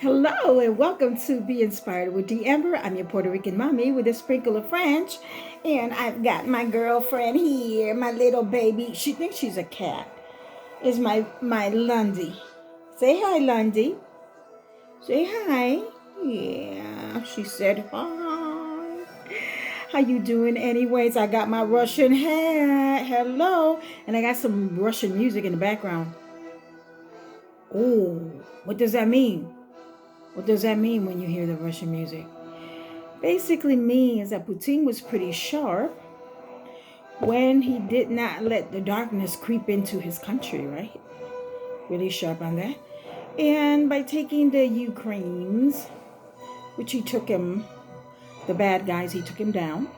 Hello and welcome to Be Inspired with D. Amber. I'm your Puerto Rican mommy with a sprinkle of French. And I've got my girlfriend here, my little baby. She thinks she's a cat. Is my Lundy. Say hi, Lundy. Say hi. Yeah, she said hi. How you doing anyways? I got my Russian hat. Hello. And I got some Russian music in the background. Oh, what does that mean? What does that mean when you hear the Russian music? Basically means that Putin was pretty sharp when he did not let the darkness creep into his country, right? Really sharp on that. And by taking the Ukraines, which he took him, the bad guys, he took him down.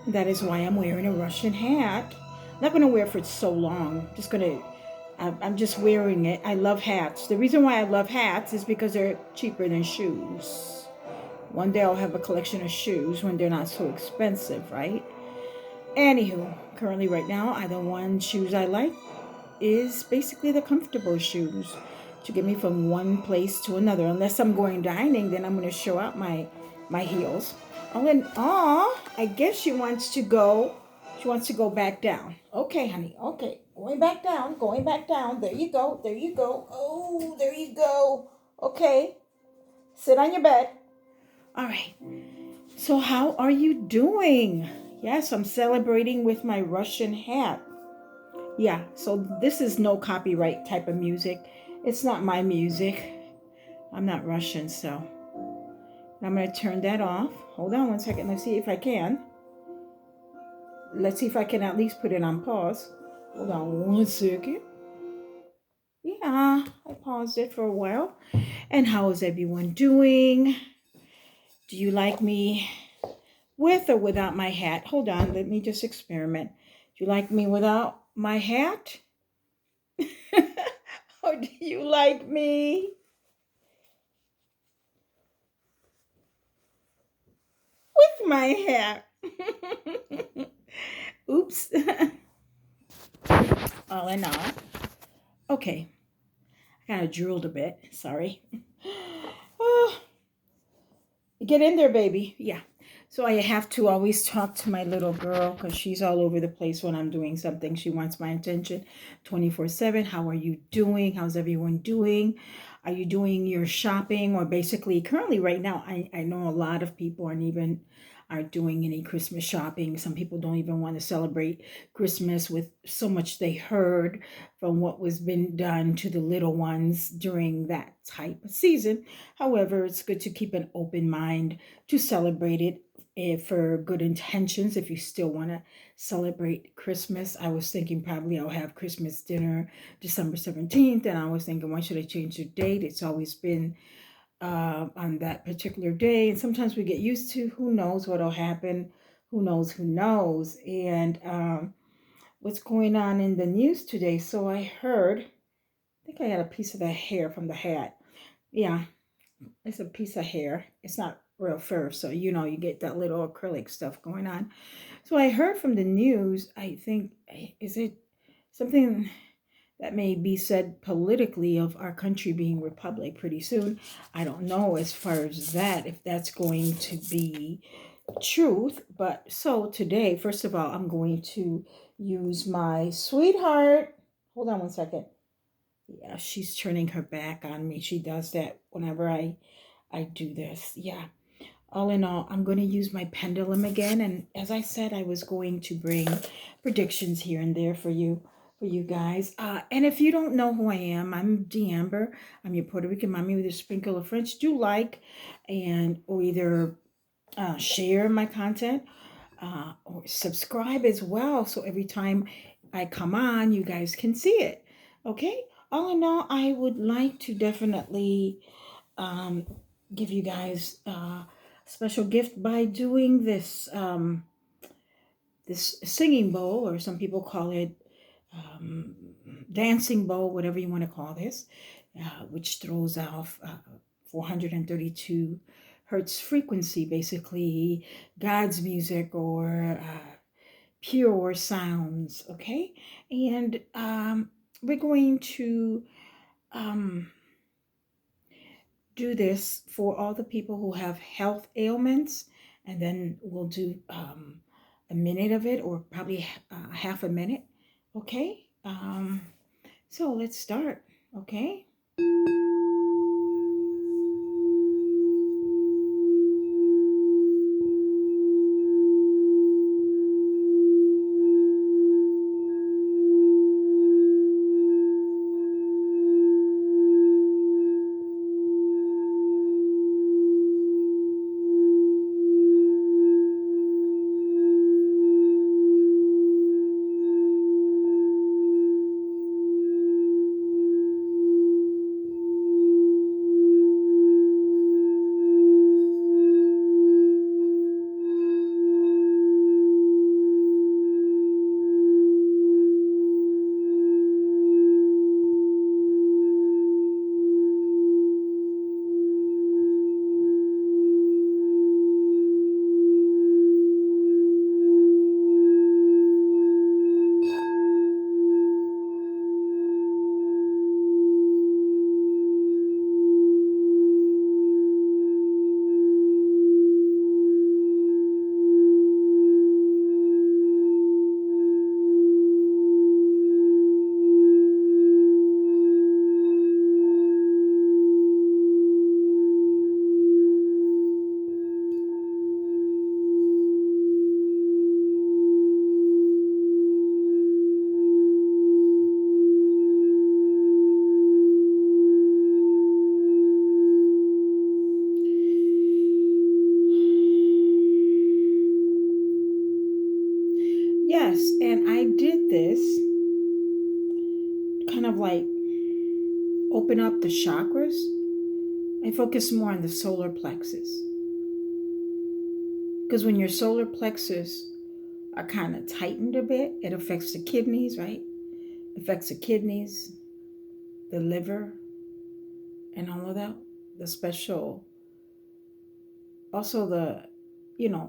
That is why I'm wearing a Russian hat. I'm not going to wear it for so long. I'm just wearing it. I love hats. The reason why I love hats is because they're cheaper than shoes. One day I'll have a collection of shoes when they're not so expensive, right? Anywho, currently right now, the one shoes I like is basically the comfortable shoes to get me from one place to another. Unless I'm going dining, then I'm going to show out my heels. Oh, and I guess she wants to go. She wants to go back down. Okay, honey. Okay, going back down. Going back down. There you go. There you go. Oh, there you go. Okay, sit on your bed. All right. So, how are you doing? Yes, I'm celebrating with my Russian hat. Yeah, so this is no copyright type of music. It's not my music. I'm not Russian, so I'm going to turn that off. Hold on one second. Let's see if I can. Let's see if I can at least put it on pause. Hold on one second. Yeah, I paused it for a while. And how is everyone doing? Do you like me with or without my hat? Hold on, let me just experiment. Do you like me without my hat? Or do you like me with my hat? Oops. All in all. Okay, I kind of drooled a bit. Sorry. Oh, get in there, baby. Yeah. So I have to always talk to my little girl because she's all over the place when I'm doing something. She wants my attention 24/7. How are you doing? How's everyone doing? Are you doing your shopping? Or basically, currently, right now, I know a lot of people aren't doing any Christmas shopping. Some people don't even want to celebrate Christmas with so much they heard from what was been done to the little ones during that type of season. However, it's good to keep an open mind to celebrate it for good intentions. If you still want to celebrate Christmas, I was thinking probably I'll have Christmas dinner December 17th, and I was thinking, why should I change the date? It's always been on that particular day, and sometimes we get used to who knows what'll happen, who knows, and what's going on in the news today. So I heard, I think I got a piece of the hair from the hat. Yeah, it's a piece of hair. It's not real fur, so you get that little acrylic stuff going on. So I heard from the news, I think, is it something that may be said politically of our country being republic pretty soon? I don't know as far as that, if that's going to be truth. But so today, first of all, I'm going to use my sweetheart. Hold on one second. Yeah, she's turning her back on me. She does that whenever I do this. Yeah. All in all, I'm going to use my pendulum again. And as I said, I was going to bring predictions here and there for you guys. And if you don't know who I am, I'm D'Amber. I'm your Puerto Rican mommy with a sprinkle of French. Do like or either share my content or subscribe as well. So every time I come on, you guys can see it. Okay. All in all, I would like to definitely um, give you guys a special gift by doing this singing bowl, or some people call it um, dancing bowl, whatever you want to call this, which throws off 432 hertz frequency, basically God's music or pure sounds. Okay, and we're going to um, do this for all the people who have health ailments, and then we'll do a minute of it, or probably half a minute. Okay, so let's start. Okay. Yes, and I did this kind of like open up the chakras. I focus more on the solar plexus, because when your solar plexus are kind of tightened a bit, it affects the kidneys, right? Affects the kidneys, the liver, and all of that. The special, also the,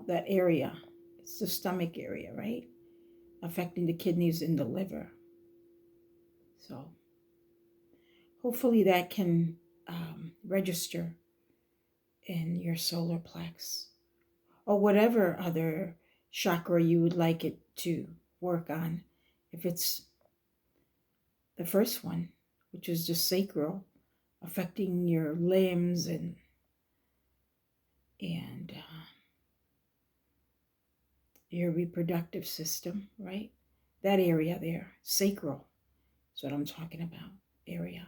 that area. It's the stomach area, right? Affecting the kidneys and the liver. So hopefully that can register in your solar plex, or whatever other chakra you would like it to work on. If it's the first one, which is the sacral, affecting your limbs and your reproductive system, right? That area there, sacral, is what I'm talking about, area.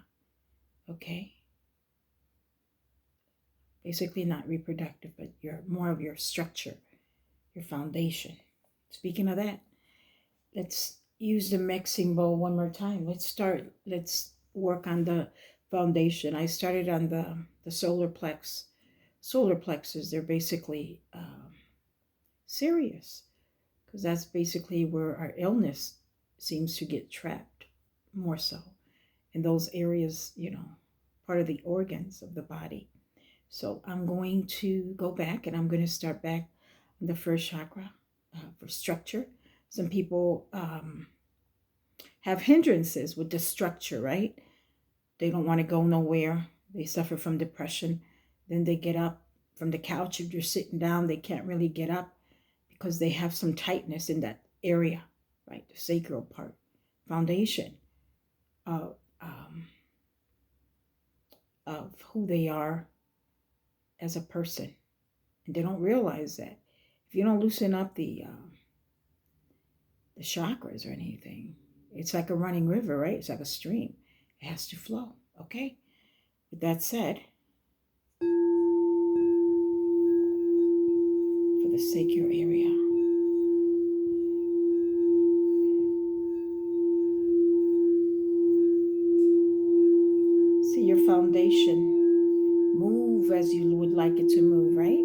Okay? Basically not reproductive, but more of your structure, your foundation. Speaking of that, let's use the mixing bowl one more time. Let's work on the foundation. I started on the solar plex. Solar plexus, they're basically serious, because that's basically where our illness seems to get trapped more so, in those areas, part of the organs of the body. So I'm going to go back, and I'm going to start back on the first chakra for structure. Some people have hindrances with the structure, right? They don't want to go nowhere. They suffer from depression. Then they get up from the couch. If you're sitting down, they can't really get up because they have some tightness in that area, right? The sacral part, foundation of who they are as a person. And they don't realize that if you don't loosen up the chakras or anything, it's like a running river, right? It's like a stream. It has to flow, okay? With that said, for the sacral area, see your foundation move as you would like it to move, right?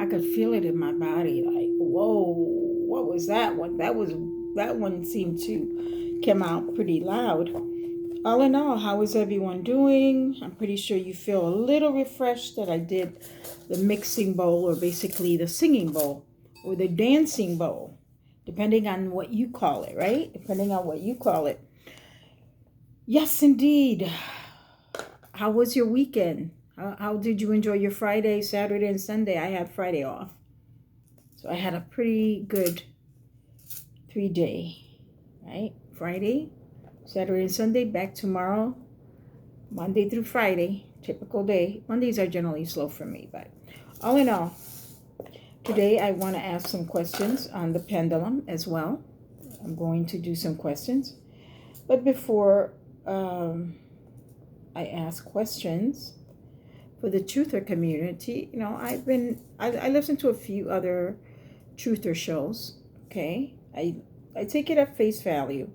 could feel it in my body. Like, whoa, what was that one? That one seemed to come out pretty loud. All in all, how is everyone doing? I'm pretty sure you feel a little refreshed that I did the mixing bowl, or basically the singing bowl or the dancing bowl, depending on what you call it, right? Depending on what you call it. Yes, indeed. How was your weekend? How did you enjoy your Friday, Saturday, and Sunday? I had Friday off. So I had a pretty good 3-day, right? Friday, Saturday, and Sunday, back tomorrow, Monday through Friday, typical day. Mondays are generally slow for me, but all in all, today I want to ask some questions on the pendulum as well. I'm going to do some questions. But before I ask questions for the truther community, you know, I listened to a few other truther shows, okay? I take it at face value.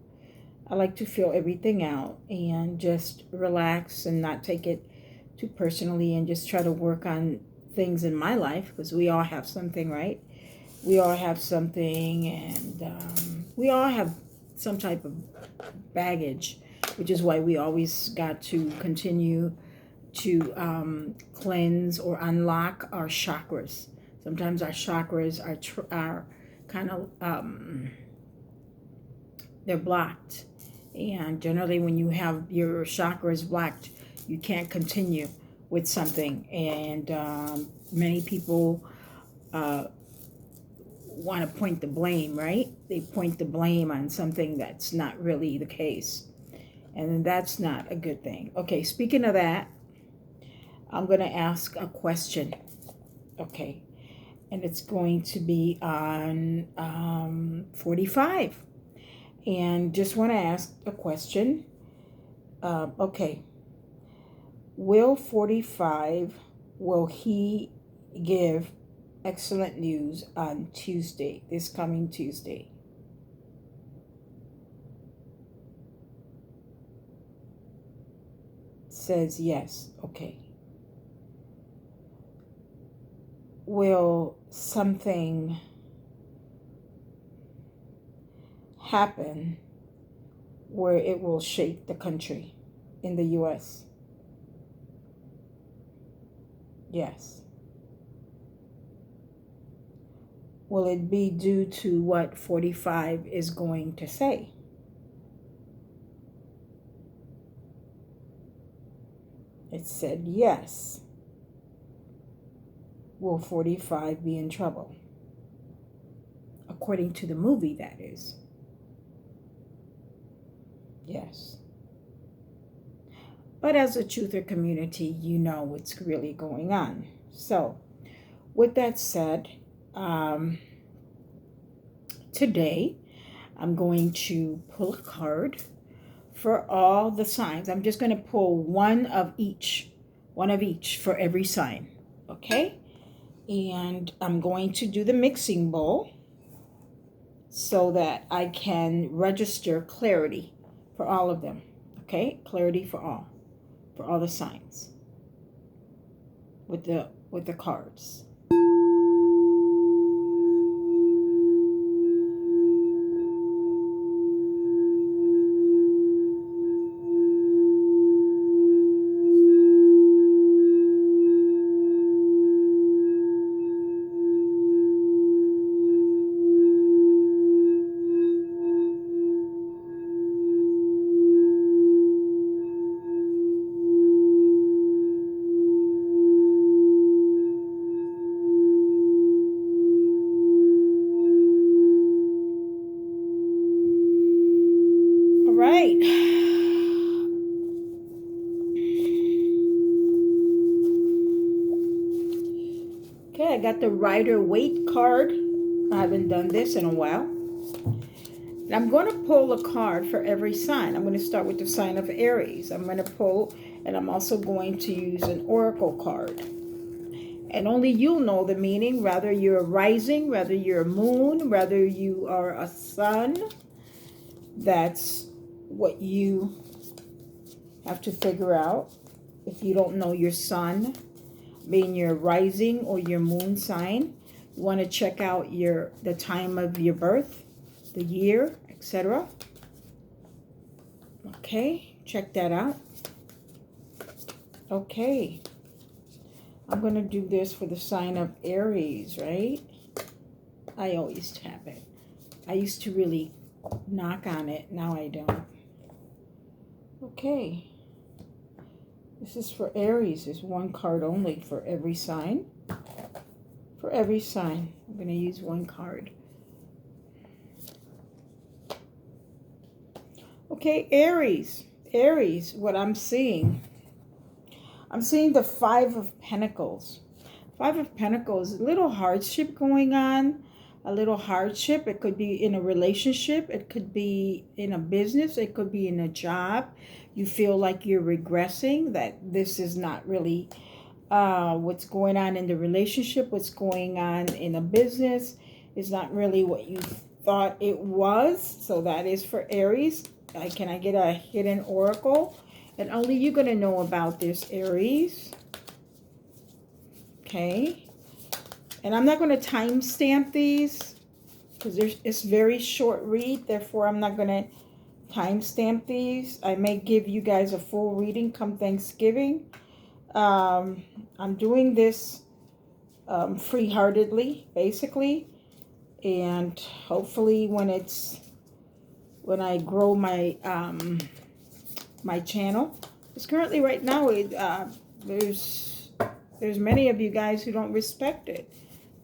I like to feel everything out and just relax and not take it too personally, and just try to work on things in my life, because we all have something, right? We all have something, and we all have some type of baggage, which is why we always got to continue to cleanse or unlock our chakras. Sometimes our chakras are kind of they're blocked, and generally when you have your chakras blocked, you can't continue with something. And many people want to point the blame, right? They point the blame on something that's not really the case, and that's not a good thing. Okay, speaking of that, I'm going to ask a question, okay? And it's going to be on 45. And just want to ask a question. Okay. Will 45, will he give excellent news on Tuesday, this coming Tuesday? Says yes. Okay. Will something happen where it will shake the country in the U.S.? Yes. Will it be due to what 45 is going to say? It said yes. Will 45 be in trouble? According to the movie, that is. Yes. But as a truther community, you know what's really going on. So, with that said, today I'm going to pull a card for all the signs. I'm just going to pull one of each for every sign, okay? And I'm going to do the mixing bowl so that I can register clarity for all of them, okay? Clarity for all the signs with the cards. Right. Okay, I got the Rider-Waite card. I haven't done this in a while. And I'm going to pull a card for every sign. I'm going to start with the sign of Aries. I'm going to pull, and I'm also going to use an oracle card. And only you'll know the meaning, whether you're a rising, whether you're a moon, whether you are a sun. That's what you have to figure out. If you don't know your sun, being your rising or your moon sign, You want to check out the time of your birth, the year, etc. Okay, check that out. Okay, I'm going to do this for the sign of Aries, right? I always tap it. I used to really knock on it. Now I don't. Okay. This is for Aries. There's one card only for every sign. For every sign. I'm going to use one card. Okay, Aries. Aries, what I'm seeing the Five of Pentacles. Five of Pentacles, a little hardship going on. A little hardship. It could be in a relationship. It could be in a business. It could be in a job. You feel like you're regressing, that this is not really what's going on in the relationship, what's going on in a business is not really what you thought it was. So that is for Aries. Can I get a hidden oracle? And only you're going to know about this, Aries. Okay. And I'm not going to timestamp these because it's very short read. Therefore, I'm not going to timestamp these. I may give you guys a full reading come Thanksgiving. I'm doing this free-heartedly, basically. And hopefully when I grow my my channel, because currently right now there's many of you guys who don't respect it.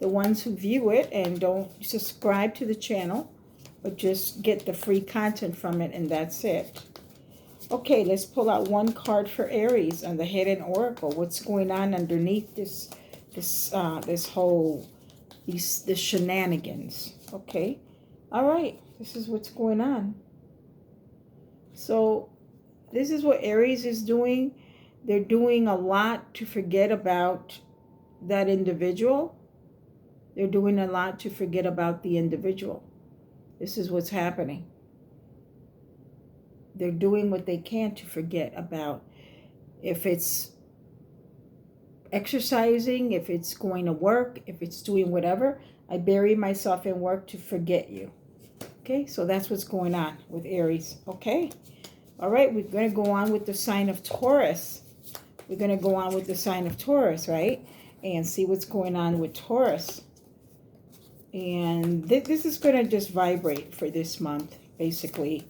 The ones who view it and don't subscribe to the channel, but just get the free content from it, and that's it. Okay, let's pull out one card for Aries on the Hidden Oracle. What's going on underneath this shenanigans? Okay, all right. This is what's going on. So this is what Aries is doing. They're doing a lot to forget about that individual. They're doing a lot to forget about the individual. This is what's happening. They're doing what they can to forget about, if it's exercising, if it's going to work, if it's doing whatever. I bury myself in work to forget you. Okay, so that's what's going on with Aries. Okay, all right, we're going to go on with the sign of Taurus. We're going to go on with the sign of Taurus, right? And see what's going on with Taurus. And this is going to just vibrate for this month, basically,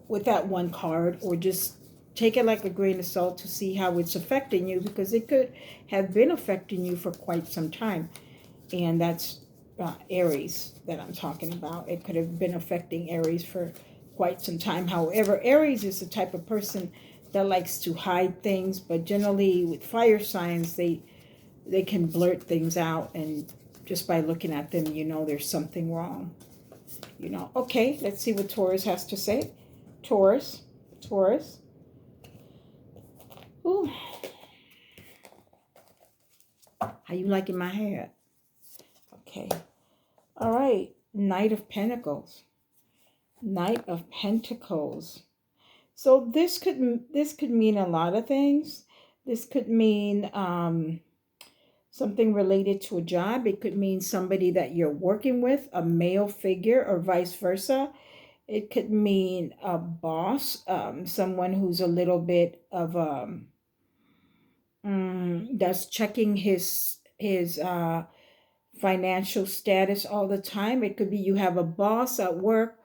with that one card, or just take it like a grain of salt to see how it's affecting you, because it could have been affecting you for quite some time. And that's Aries that I'm talking about. It could have been affecting Aries for quite some time. However, Aries is the type of person that likes to hide things, but generally with fire signs, they can blurt things out, and just by looking at them, you know there's something wrong. You know, okay, let's see what Taurus has to say. Taurus. Ooh. How you liking my hair? Okay. All right. Knight of Pentacles. Knight of Pentacles. So this could mean a lot of things. This could mean something related to a job. It could mean somebody that you're working with, a male figure, or vice versa. It could mean a boss, someone who's a little bit of that's checking his financial status all the time. It could be you have a boss at work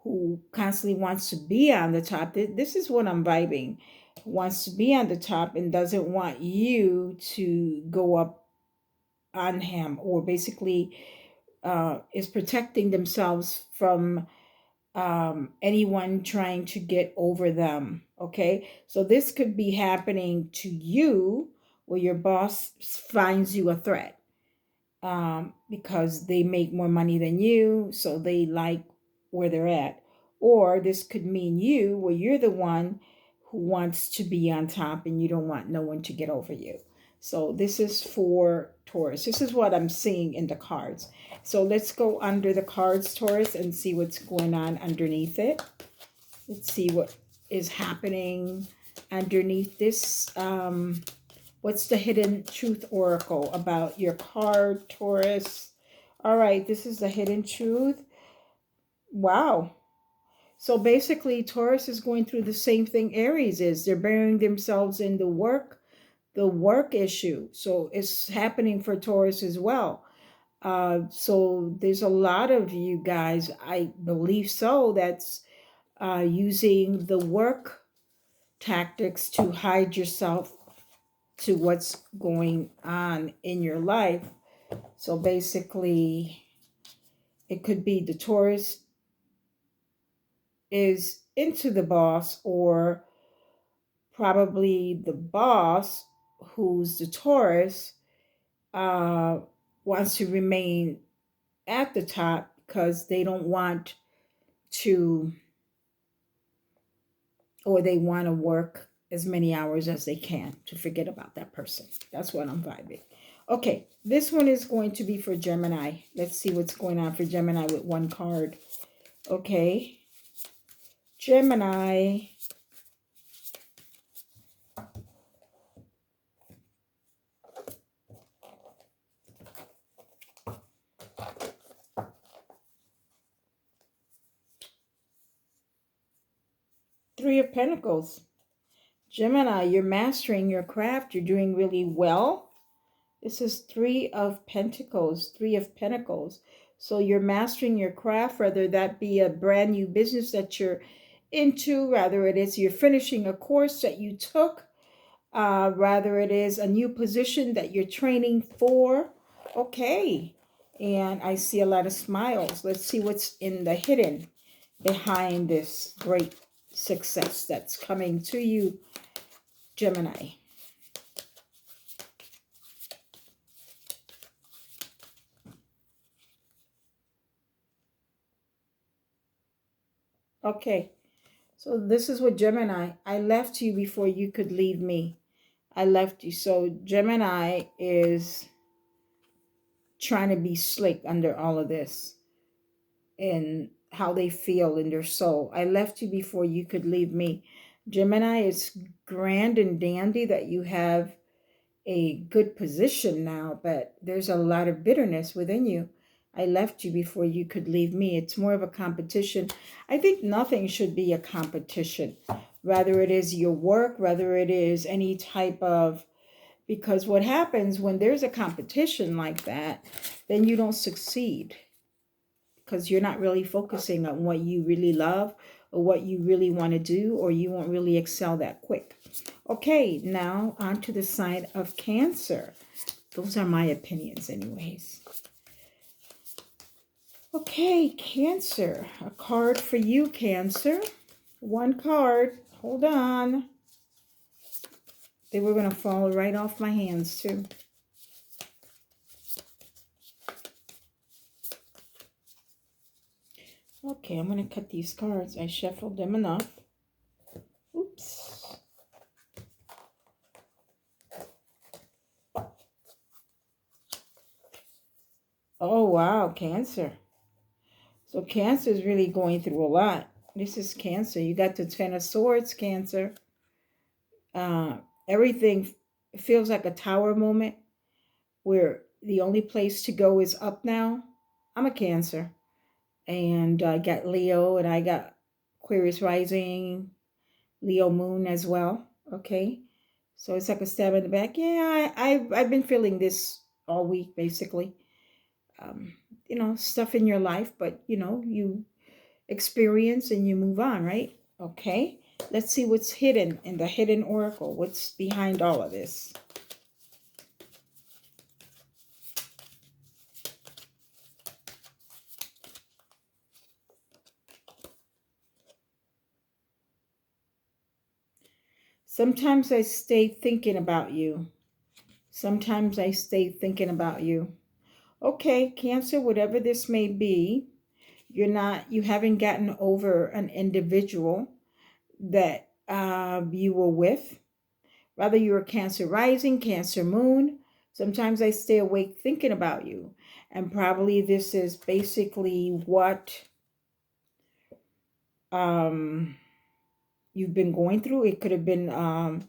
who constantly wants to be on the top. This is what I'm vibing. Wants to be on the top and doesn't want you to go up on him, or basically is protecting themselves from anyone trying to get over them. Okay, so this could be happening to you, where your boss finds you a threat because they make more money than you, so they like where they're at. Or this could mean you, where you're the one who wants to be on top and you don't want no one to get over you. So this is for Taurus. This is what I'm seeing in the cards. So let's go under the cards, Taurus, and see what's going on underneath it. Let's see what is happening underneath this What's the hidden truth oracle about your card, Taurus? All right, this is the hidden truth. Wow. So basically, Taurus is going through the same thing Aries is. They're burying themselves in the work issue. So it's happening for Taurus as well. So there's a lot of you guys, I believe so, that's using the work tactics to hide yourself to what's going on in your life. So basically, it could be the Taurus is into the boss, or probably the boss, who's the Taurus, uh, wants to remain at the top because they don't want to, or they want to work as many hours as they can to forget about that person. That's what I'm vibing. Okay, this one is going to be for Gemini. Let's see what's going on for Gemini with one card. Okay, Gemini. Three of Pentacles. Gemini, you're mastering your craft. You're doing really well. This is Three of Pentacles. Three of Pentacles. So you're mastering your craft, whether that be a brand new business that you're into, rather it is you're finishing a course that you took, rather it is a new position that you're training for. Okay. And I see a lot of smiles. Let's see what's in the hidden behind this great success that's coming to you, Gemini. Okay, so this is what Gemini, I left you before you could leave me. I left you. So Gemini is trying to be slick under all of this and how they feel in their soul. I left you before you could leave me. Gemini, it's grand and dandy that you have a good position now, but there's a lot of bitterness within you. I left you before you could leave me. It's more of a competition. I think nothing should be a competition. Rather it is your work, rather it is any type of, because what happens when there's a competition like that, then you don't succeed because you're not really focusing on what you really love or what you really want to do, or you won't really excel that quick. Okay, now on to the sign of Cancer. Those are my opinions anyways. Okay, Cancer. A card for you, Cancer. One card. Hold on. They were going to fall right off my hands too. Okay, I'm going to cut these cards. I shuffled them enough. Oops. Oh, wow, Cancer. So Cancer is really going through a lot. This is Cancer. You got the Ten of Swords, Cancer. Everything feels like a tower moment where the only place to go is up now. I'm a Cancer. And I got Leo, and I got Aquarius rising, Leo moon as well. Okay. So it's like a stab in the back. Yeah, I've been feeling this all week, basically. You know, stuff in your life, but, you know, you experience and you move on, right? Okay. Let's see what's hidden in the hidden oracle. What's behind all of this? Sometimes I stay thinking about you. Sometimes I stay thinking about you. Okay, Cancer, whatever this may be, you haven't gotten over an individual that you were with. Rather, you're a Cancer rising, Cancer moon. Sometimes I stay awake thinking about you. And probably this is basically what you've been going through. It could have been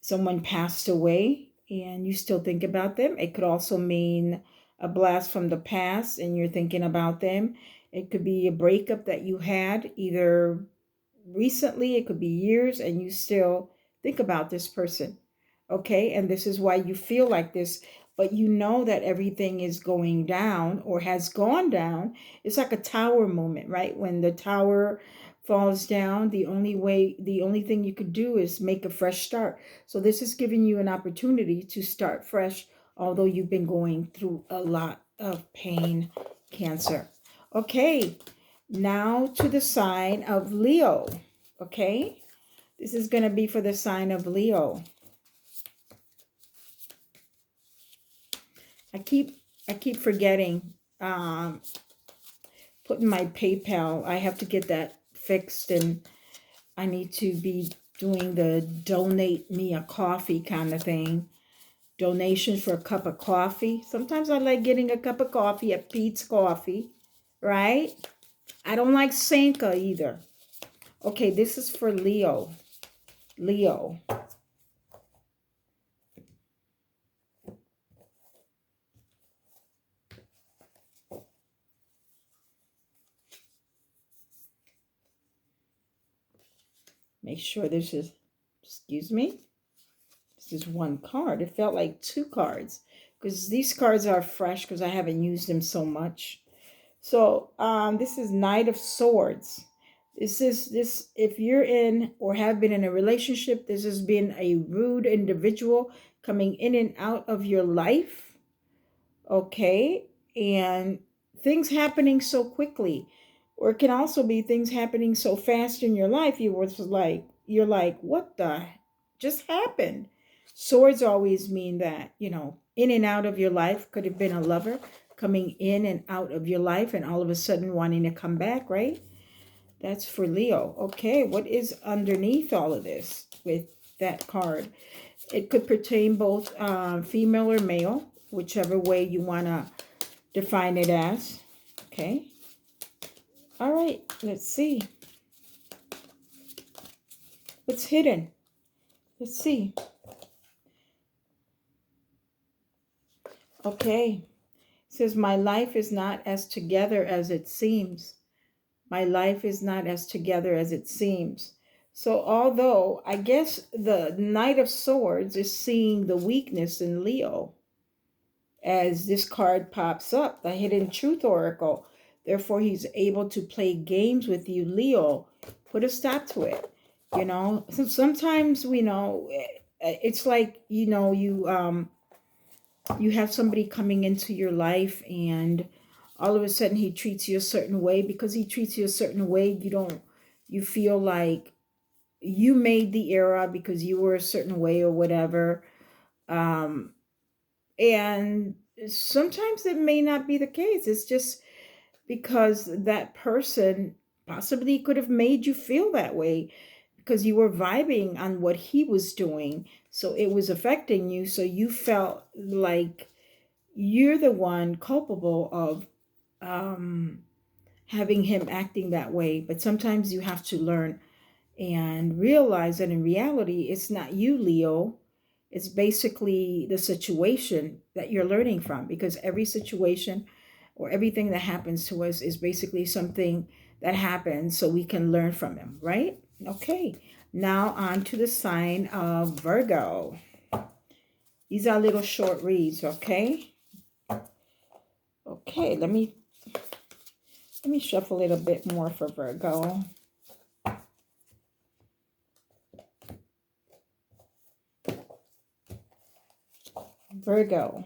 someone passed away and you still think about them. It could also mean a blast from the past and you're thinking about them. It could be a breakup that you had either recently, it could be years, and you still think about this person. Okay, and this is why you feel like this, but you know that everything is going down or has gone down. It's like a tower moment, right? When the tower falls down, the only thing you could do is make a fresh start. So this is giving you an opportunity to start fresh, although you've been going through a lot of pain, Cancer. Okay, now to the sign of Leo. Okay, this is going to be for the sign of Leo. I keep forgetting putting my PayPal. I have to get that fixed, and I need to be doing the donate me a coffee kind of thing. Donation for a cup of coffee. Sometimes I like getting a cup of coffee at Pete's Coffee, right? I don't like Sanka either. Okay, this is for Leo. Leo. Make sure this is, excuse me, this is one card. It felt like two cards because these cards are fresh because I haven't used them so much. So this is Knight of Swords. This if you're in or have been in a relationship, this has been a rude individual coming in and out of your life. Okay, and things happening so quickly, or it can also be things happening so fast in your life you're like what the just happened. Swords always mean that, you know, in and out of your life. Could have been a lover coming in and out of your life and all of a sudden wanting to come back, right? That's for Leo. Okay, what is underneath all of this with that card? It could pertain both female or male, whichever way you want to define it as. Okay. All right, let's see. What's hidden? Let's see. Okay. It says, my life is not as together as it seems. My life is not as together as it seems. So although I guess the Knight of Swords is seeing the weakness in Leo, as this card pops up, the Hidden Truth Oracle. Therefore, he's able to play games with you, Leo. Put a stop to it. You know, so sometimes we know it's like, you know, you have somebody coming into your life and all of a sudden he treats you a certain way. Because he treats you a certain way, you feel like you made the error because you were a certain way or whatever. And sometimes it may not be the case. It's just because that person possibly could have made you feel that way because you were vibing on what he was doing. So it was affecting you. So you felt like you're the one culpable of having him acting that way. But sometimes you have to learn and realize that in reality, it's not you, Leo. It's basically the situation that you're learning from, because every situation or everything that happens to us is basically something that happens so we can learn from them, right? Okay, now on to the sign of Virgo. These are little short reads, okay? Okay, let me shuffle it a bit more for Virgo. Virgo.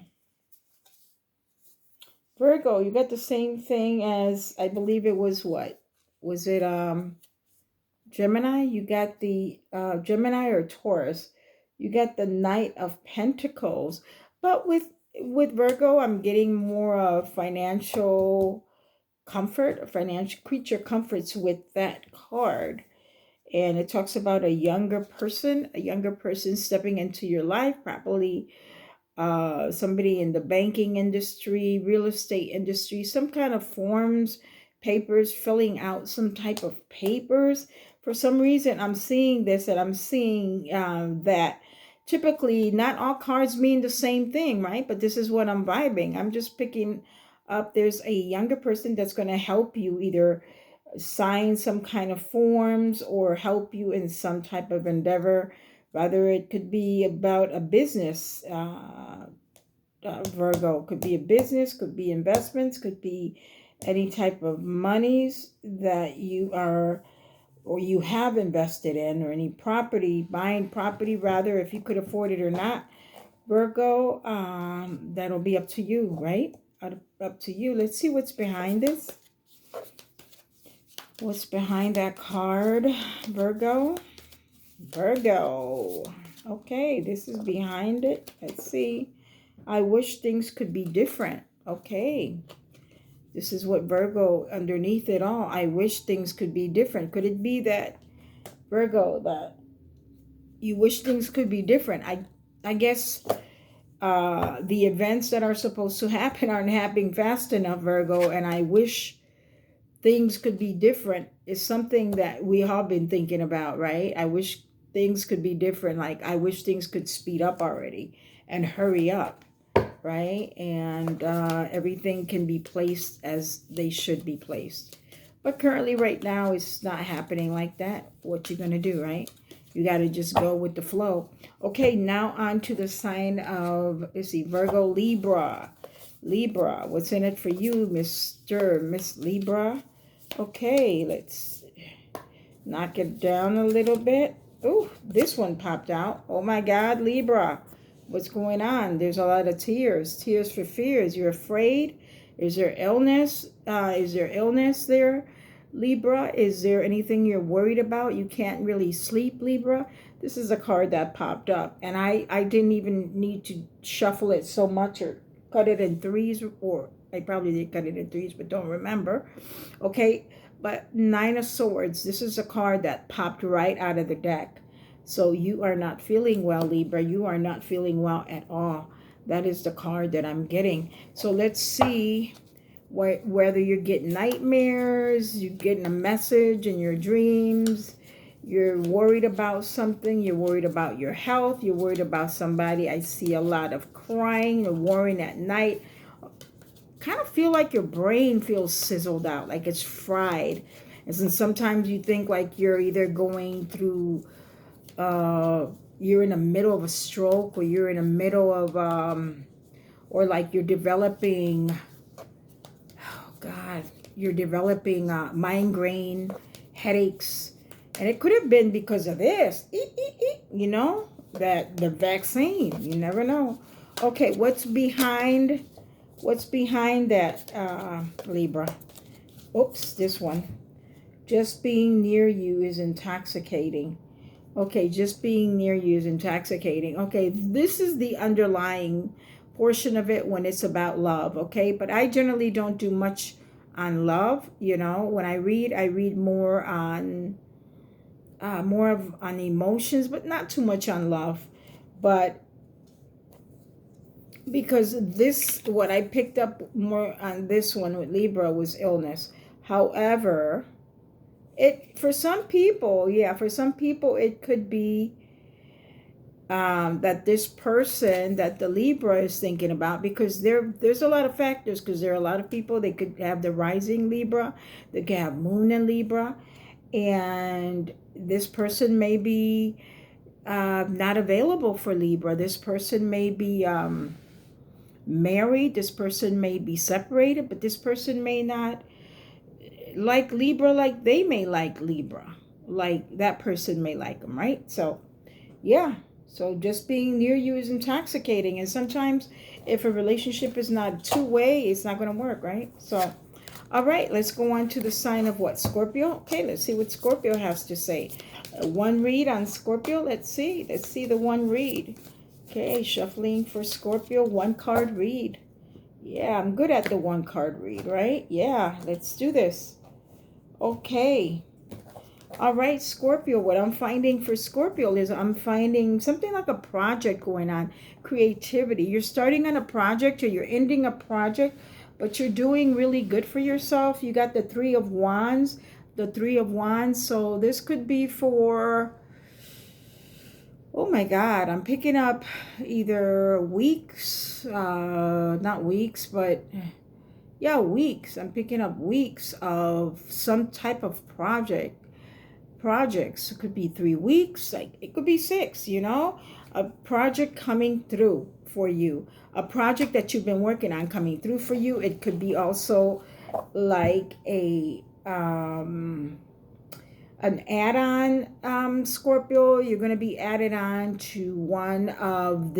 Virgo, you got the same thing as, I believe it was what? Was it Gemini? You got the Gemini or Taurus. You got the Knight of Pentacles. But with Virgo, I'm getting more of financial comfort, financial creature comforts with that card. And it talks about a younger person stepping into your life, probably somebody in the banking industry, real estate industry, some kind of forms, papers, filling out some type of papers. For some reason, I'm seeing this and I'm seeing that typically not all cards mean the same thing, right? But this is what I'm vibing. I'm just picking up there's a younger person that's going to help you either sign some kind of forms or help you in some type of endeavor. Rather, it could be about a business. Virgo could be a business, could be investments, could be any type of monies that you are or you have invested in, or any property, buying property rather, if you could afford it or not. Virgo, that'll be up to you, right? Up to you. Let's see what's behind this. What's behind that card, Virgo? Virgo. Okay, this is behind it. Let's see. I wish things could be different. Okay. This is what Virgo underneath it all. I wish things could be different. Could it be that, Virgo, that you wish things could be different? I guess the events that are supposed to happen aren't happening fast enough, Virgo, and I wish things could be different is something that we all been thinking about, right? I wish things could be different. Like, I wish things could speed up already and hurry up, right? And everything can be placed as they should be placed. But currently, right now, it's not happening like that. What you going to do, right? You got to just go with the flow. Okay, now on to the sign of, let's see, Virgo, Libra. Libra, what's in it for you, Miss Libra? Okay, let's knock it down a little bit. Oh, this one popped out. Oh my God, Libra. What's going on? There's a lot of tears. Tears for fears. You're afraid. Is there illness? Is there illness there, Libra? Is there anything you're worried about? You can't really sleep, Libra. This is a card that popped up. And I didn't even need to shuffle it so much or cut it in threes. Or I probably did cut it in threes, but don't remember. Okay, but Nine of Swords. This is a card that popped right out of the deck. So you are not feeling well, Libra. You are not feeling well at all. That is the card that I'm getting. So let's see whether you're getting nightmares, you're getting a message in your dreams, you're worried about something, you're worried about your health, you're worried about somebody. I see a lot of crying and worrying at night. Kind of feel like your brain feels sizzled out, like it's fried. And sometimes you think like you're either going through you're in the middle of a stroke, or you're in the middle of or like you're developing, oh God, you're developing migraine, headaches. And it could have been because of this, you know, that the vaccine, you never know. Okay, what's behind that, Libra? Oops, this one. Just being near you is intoxicating. Okay, just being near you is intoxicating. Okay, this is the underlying portion of it when it's about love, okay? But I generally don't do much on love, you know. When I read more on on emotions, but not too much on love. But because this, what I picked up more on this one with Libra was illness. However, for some people, it could be that this person that the Libra is thinking about, because there's a lot of factors, because there are a lot of people. They could have the rising Libra, they could have moon in Libra, and this person may be not available for Libra. This person may be married, this person may be separated, but this person may not like Libra like they may like Libra, like that person may like them, right? So yeah, so just being near you is intoxicating. And sometimes if a relationship is not two-way, it's not going to work, right? So all right, let's go on to the sign of what? Scorpio. Okay, let's see what Scorpio has to say. One read on Scorpio. Let's see the one read. Okay, shuffling for Scorpio, one card read. Yeah, I'm good at the one card read, right? Yeah, let's do this. Okay. All right, Scorpio, what I'm finding for Scorpio is I'm finding something like a project going on, creativity. You're starting on a project or you're ending a project, but you're doing really good for yourself. You got the Three of Wands, so this could be for, Oh my God, I'm picking up either weeks, not weeks, but yeah, weeks. I'm picking up weeks of some type of projects. It could be 3 weeks, like it could be six, a project coming through for you, a project that you've been working on coming through for you. It could be also like an add-on, Scorpio. You're going to be added on to one of